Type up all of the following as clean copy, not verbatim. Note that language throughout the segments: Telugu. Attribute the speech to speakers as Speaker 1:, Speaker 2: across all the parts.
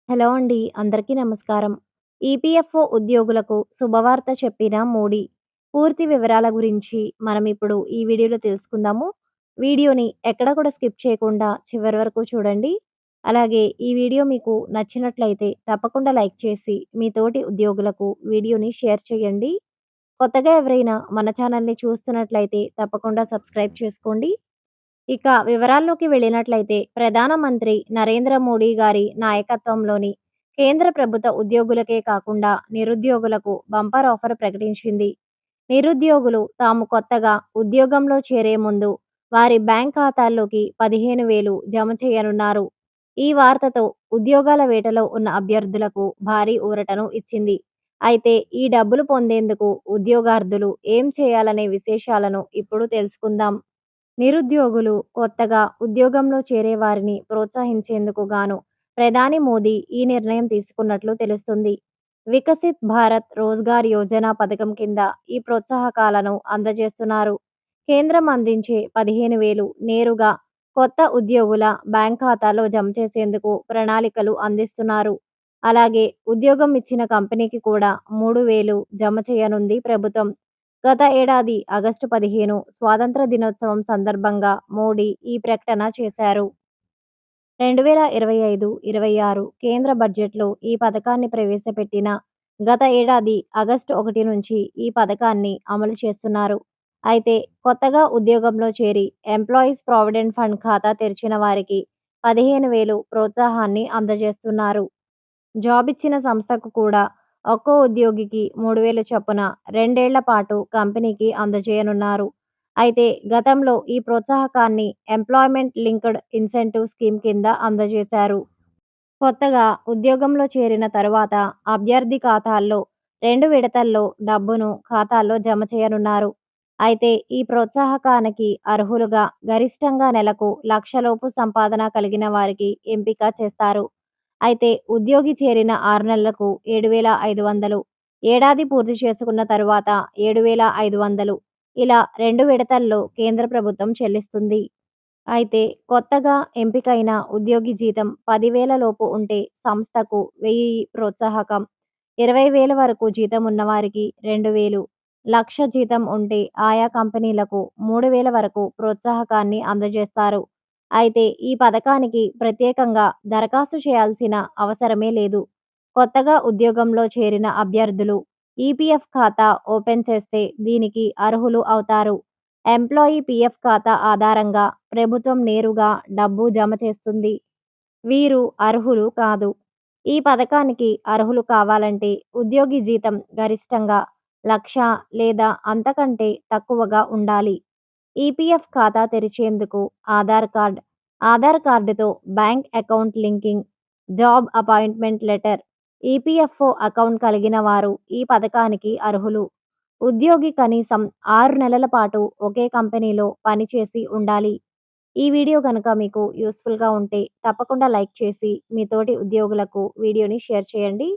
Speaker 1: హలో అండి. అందరికీ నమస్కారం. ఈపీఎఫ్ఓ ఉద్యోగులకు శుభవార్త చెప్పిన మోడీ. పూర్తి వివరాల గురించి మనం ఇప్పుడు ఈ వీడియోలో తెలుసుకుందాము. వీడియోని ఎక్కడ కూడా స్కిప్ చేయకుండా చివరి వరకు చూడండి. అలాగే ఈ వీడియో మీకు నచ్చినట్లయితే తప్పకుండా లైక్ చేసి మీ తోటి ఉద్యోగులకు వీడియోని షేర్ చేయండి. కొత్తగా ఎవరైనా మన ఛానల్‌ని చూస్తున్నట్లయితే తప్పకుండా సబ్స్క్రైబ్ చేసుకోండి. ఇక వివరాల్లోకి వెళ్ళినట్లయితే ప్రధానమంత్రి నరేంద్ర మోడీ గారి నాయకత్వంలోని కేంద్ర ప్రభుత్వ ఉద్యోగులకే కాకుండా నిరుద్యోగులకు బంపర్ ఆఫర్ ప్రకటించింది. నిరుద్యోగులు తాము కొత్తగా ఉద్యోగంలో చేరే ముందు వారి బ్యాంక్ ఖాతాల్లోకి 15,000 జమ చేయనున్నారు. ఈ వార్తతో ఉద్యోగాల వేటలో ఉన్న అభ్యర్థులకు భారీ ఊరటను ఇచ్చింది. అయితే ఈ డబ్బులు పొందేందుకు ఉద్యోగార్థులు ఏం చేయాలనే విశేషాలను ఇప్పుడు తెలుసుకుందాం. నిరుద్యోగులు కొత్తగా ఉద్యోగంలో చేరే వారిని ప్రోత్సహించేందుకు గాను ప్రధాని మోదీ ఈ నిర్ణయం తీసుకున్నట్లు తెలుస్తుంది. వికసిత్ భారత్ రోజ్గార్ యోజన పథకం కింద ఈ ప్రోత్సాహకాలను అందజేస్తున్నారు. కేంద్రం అందించే 15,000 నేరుగా కొత్త ఉద్యోగుల బ్యాంక్ ఖాతాలో జమ చేసేందుకు ప్రణాళికలు అందిస్తున్నారు. అలాగే ఉద్యోగం ఇచ్చిన కంపెనీకి కూడా 3,000 జమ చేయనుంది ప్రభుత్వం. గత ఏడాది ఆగస్టు 15 స్వాతంత్ర దినోత్సవం సందర్భంగా మోడీ ఈ ప్రకటన చేశారు. 2025-26 కేంద్ర బడ్జెట్‌లో ఈ పథకాన్ని ప్రవేశపెట్టిన గత ఏడాది ఆగస్టు 1 నుంచి ఈ పథకాన్ని అమలు చేస్తున్నారు. అయితే కొత్తగా ఉద్యోగంలో చేరి ఎంప్లాయీస్ ప్రావిడెంట్ ఫండ్ ఖాతా తెరిచిన వారికి 15,000 ప్రోత్సాహాన్ని అందజేస్తున్నారు. జాబిచ్చిన సంస్థకు కూడా ఒక్కో ఉద్యోగికి 3,000 చొప్పున 2 ఏళ్ల పాటు కంపెనీకి అందజేయనున్నారు. అయితే గతంలో ఈ ప్రోత్సాహకాన్ని ఎంప్లాయ్‌మెంట్ లింక్డ్ ఇన్సెంటివ్ స్కీమ్ కింద అందజేశారు. కొత్తగా ఉద్యోగంలో చేరిన తరువాత అభ్యర్థి ఖాతాల్లో 2 విడతల్లో డబ్బును ఖాతాల్లో జమ చేయనున్నారు. అయితే ఈ ప్రోత్సాహకానికి అర్హులుగా గరిష్టంగా నెలకు 1,00,000 లోపు సంపాదన కలిగిన వారికి ఎంపిక చేస్తారు. అయితే ఉద్యోగి చేరిన 6 నెలలకు 7,500, ఏడాది పూర్తి చేసుకున్న తరువాత 7,500 ఇలా 2 విడతల్లో కేంద్ర ప్రభుత్వం చెల్లిస్తుంది. అయితే కొత్తగా ఎంపికైన ఉద్యోగి జీతం 10,000 లోపు ఉంటే సంస్థకు 1,000 ప్రోత్సాహకం, 20,000 వరకు జీతం ఉన్నవారికి 2,000, 1,00,000 జీతం ఉంటే ఆయా కంపెనీలకు 3,000 వరకు ప్రోత్సాహకాన్ని అందజేస్తారు. అయితే ఈ పథకానికి ప్రత్యేకంగా దరఖాస్తు చేయాల్సిన అవసరమే లేదు. కొత్తగా ఉద్యోగంలో చేరిన అభ్యర్థులు ఈపీఎఫ్ ఖాతా ఓపెన్ చేస్తే దీనికి అర్హులు అవుతారు. ఎంప్లాయీ పీఎఫ్ ఖాతా ఆధారంగా ప్రభుత్వం నేరుగా డబ్బు జమ చేస్తుంది. వీరు అర్హులు కాదు. ఈ పథకానికి అర్హులు కావాలంటే ఉద్యోగి జీతం గరిష్టంగా 1,00,000 లేదా అంతకంటే తక్కువగా ఉండాలి. ఈపీఎఫ్ ఖాతా తెరిచేందుకు ఆధార్ కార్డ్, ఆధార్ కార్డుతో bank account linking, job appointment letter, EPFO account కలిగిన వారు ఈ పథకానికి అర్హులు. ఉద్యోగి కనీసం 6 నెలల పాటు ఒకే కంపెనీలో పనిచేసి ఉండాలి. ఈ వీడియో గనుక మీకు యూస్‌ఫుల్‌గా ఉంటే తప్పకుండా లైక్ చేసి మీ తోటి ఉద్యోగులకు వీడియోని షేర్ చేయండి.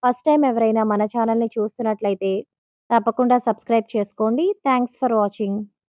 Speaker 1: ఫస్ట్ టైమ్ ఎవరైనా మన ఛానల్‌ని చూస్తున్నట్లయితే తప్పకుండా సబ్స్క్రైబ్ చేసుకోండి. Thanks for watching.